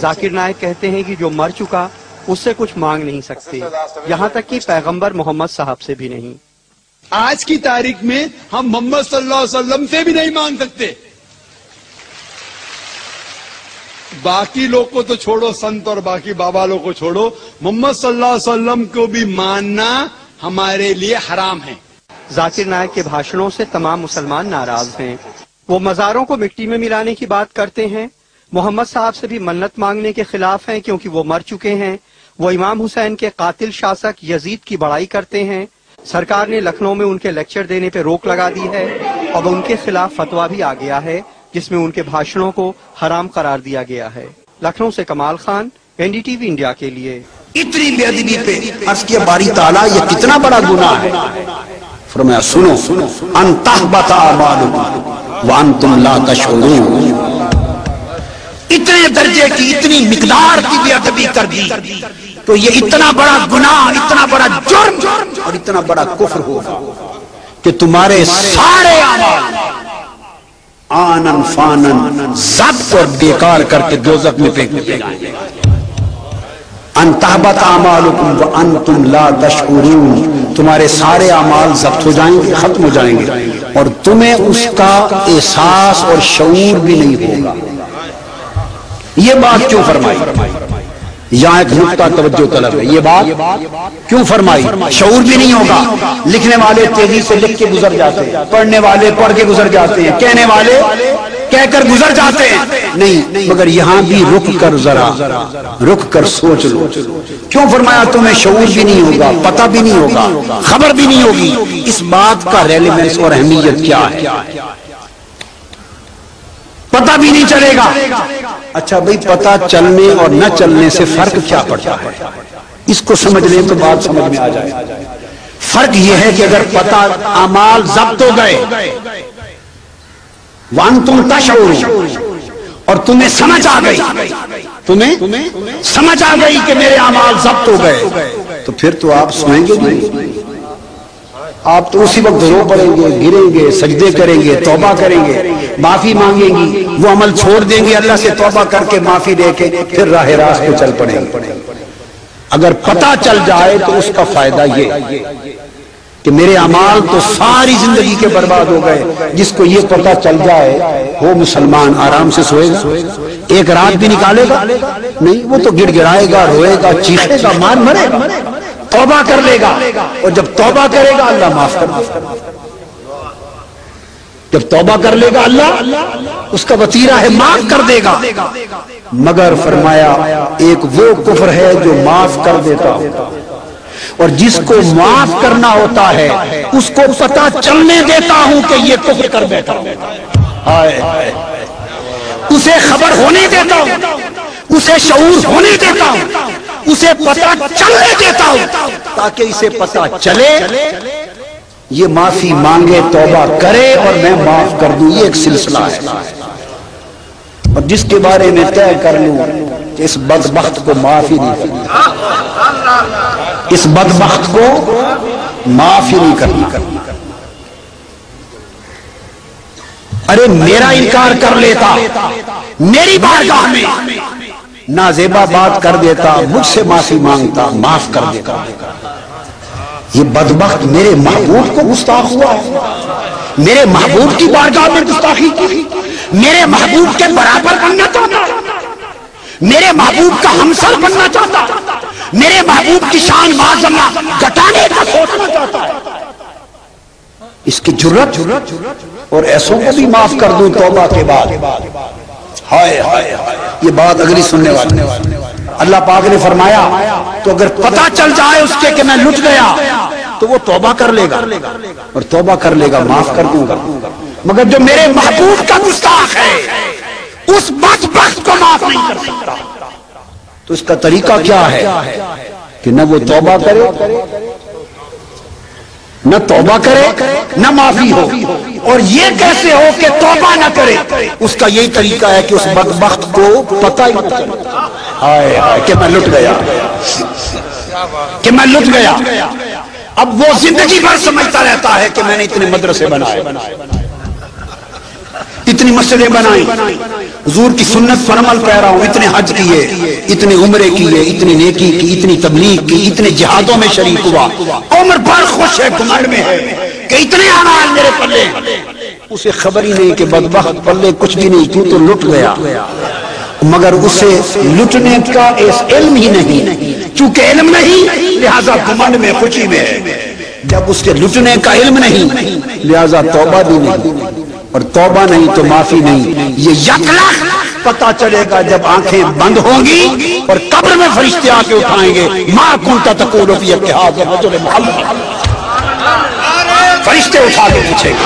जाकिर नायक कहते हैं कि जो मर चुका उससे कुछ मांग नहीं सकते, यहाँ तक कि पैगंबर मोहम्मद साहब से भी नहीं। आज की तारीख में हम मोहम्मद सल्लल्लाहु अलैहि वसल्लम से भी नहीं मांग सकते। बाकी लोग को तो छोड़ो, संत और बाकी बाबा लोग को छोड़ो, मोहम्मद सल्लल्लाहु अलैहि वसल्लम को भी मानना हमारे लिए हराम है। जाकिर नायक के भाषणों से तमाम मुसलमान नाराज हैं। वो मज़ारों को मिट्टी में मिलाने की बात करते हैं, मोहम्मद साहब से भी मन्नत मांगने के खिलाफ हैं क्योंकि वो मर चुके हैं। वो इमाम हुसैन के कातिल शासक यजीद की बड़ाई करते हैं। सरकार ने लखनऊ में उनके लेक्चर देने पे रोक लगा दी है। अब उनके खिलाफ फतवा भी आ गया है जिसमें उनके भाषणों को हराम करार दिया गया है। लखनऊ से कमाल खान, एनडीटीवी इंडिया के लिए। इतनी बेअदबी पे अर्ज किया बारी ताला ये कितना बड़ा गुनाह है। फरमाया सुनो, अंतहबता अमालुकुम व अंतुम ला तशऊरून। इतने दर्जे की, इतनी मिकदार की बेअदबी कर दी तो ये इतना बड़ा गुनाह, इतना बड़ा जुर्म और इतना बड़ा कुफ्र होगा कि तुम्हारे सारे अमाल आनन फानन ज़ब्त और बेकार करके दोज़ख में फेंक दिए जाएंगे। अंतहबत अमालुकुम व अंतुम ला तशऊरून, तुम्हारे सारे अमाल ज़ब्त हो जाएंगे, खत्म हो जाएंगे और तुम्हें उसका एहसास और शऊर भी नहीं होगा। ये बात क्यों फरमाई? यहाँ एक नुक्ता तवज्जो तलब है। ये बात क्यों फरमाई? शऊर भी नहीं होगा। लिखने वाले तेजी से लिख के गुजर जाते हैं, पढ़ने वाले पढ़ के गुजर जाते हैं, कहने वाले कहकर गुजर जाते हैं। नहीं, मगर यहाँ भी रुक कर जरा रुक कर सोच लो। क्यों फरमाया? तुम्हें शऊर भी नहीं होगा, पता भी नहीं होगा, खबर भी नहीं होगी। इस बात का रेलेवेंस और अहमियत क्या है? पता भी नहीं चलेगा। अच्छा भाई, पता चलने और न चलने से फर्क क्या पड़ता है? इसको समझ लें तो बात समझ में आ जाए। फर्क यह है कि अगर पता अमाल ज़ब्त हो गए, वान तुम तशऊरून, और तुम्हें समझ आ गई, तुम्हें समझ आ गई कि मेरे अमाल ज़ब्त हो गए, तो फिर तो आप सोएंगे नहीं। आप तो उसी वक्त रो पड़ेंगे, गिरेंगे, सजदे करेंगे, तौबा करेंगे, माफी मांगेंगी, वो अमल छोड़ देंगे, अल्लाह से तौबा करके माफी लेके फिर राह रास्त पे चल पड़ेंगे। अगर पता चल जाए तो उसका फायदा ये कि मेरे अमाल तो सारी जिंदगी के बर्बाद हो गए। जिसको ये पता चल जाए वो मुसलमान आराम से सोएगा, एक रात भी निकालेगा नहीं। वो तो गिड़गिड़ाएगा, रोएगा, चीखेगा, मार मरेगा, तौबा कर लेगा। और जब तौबा करेगा अल्लाह माफ कर देगा। जब तौबा कर लेगा अल्लाह उसका वतीरा है, माफ कर देगा। मगर फरमाया एक वो कुफ्र है जो माफ कर देता होता, और जिसको माफ करना होता है उसको पता चलने देता हूं कि ये कुफ्र कर बैठा। हाय हाय, उसे खबर होने देता हूं, उसे शऊर होने देता हूं, उसे पता चलने देता हूं, ताकि इसे पता चले, ये माफी मांगे, तौबा करे और मैं माफ कर दूं। ये एक सिलसिला है। और जिसके बारे में तय कर लूं कि इस बदबख्त को माफ ही नहीं करना, इस बदबख्त को माफ ही नहीं करना। अरे मेरा इनकार कर लेता, मेरी बारगाह में नाजेबा बात कर देता, मुझसे माफी मांगता, माफ कर देता। ये बदबख्त मेरे महबूब को गुस्ताख हुआ है, मेरे महबूब की बारगाह में गुस्ताखी की, मेरे महबूब के बराबर बनना चाहता, मेरे महबूब का हमसर बनना चाहता, मेरे महबूब की शान माज़ल्ला घटाने का सोचना चाहता है। इसकी जुर्रत और ऐसों को भी माफ कर दूं तौबा के बाद। हाय हाय हाय, ये बात अगली सुनने वाली। अल्लाह पाक ने फरमाया तो अगर पता चल जाए उसके कि मैं लुट गया तो वो तौबा कर लेगा, और तौबा कर लेगा, माफ कर दूंगा। मगर जो मेरे महबूब का गुस्ताख है उस बदबख्त को माफ नहीं कर सकता। तो इसका तरीका क्या है कि न वो तौबा करे, न तौबा करे, न माफी हो। और ये कैसे हो कि तौबा न करे? उसका यही तरीका है कि उस बदबख्त को पता ही न चले हाय हाय कि मैं लुट गया, कि मैं लुट गया। अब वो जिंदगी भर समझता रहता है कि मैंने इतने मदरसे बनाए, इतनी मस्जिदें बनाई, हुजूर की सुन्नत पर अमल पैरा हूं, इतने हज किए, इतने उम्रे किए, इतनी नेकी की, इतनी तबलीग की, इतने जिहादों में शरीक हुआ, उम्र भर खुश है, घमंड में है कि इतने अमाल मेरे पल्ले। उसे खबर ही नहीं कि बदबख्त पल्ले कुछ भी नहीं, तू तो लुट गया। मगर उसे लुटने का इल्म ही नहीं, चूंकि इल्म नहीं लिहाजा घमंड में, खुशी में है। जब उसके लुटने का इल्म नहीं लिहाजा तौबा भी नहीं, और तौबा नहीं तो माफी नहीं। ये यकलख पता चलेगा जब आंखें बंद होंगी और कब्र में फरिश्ते आके उठाएंगे, मा कुंता तक़ूलु फ़ी इत्तिहाज़ रजुल मुहम्मद, फरिश्ते उठा के पूछेंगे।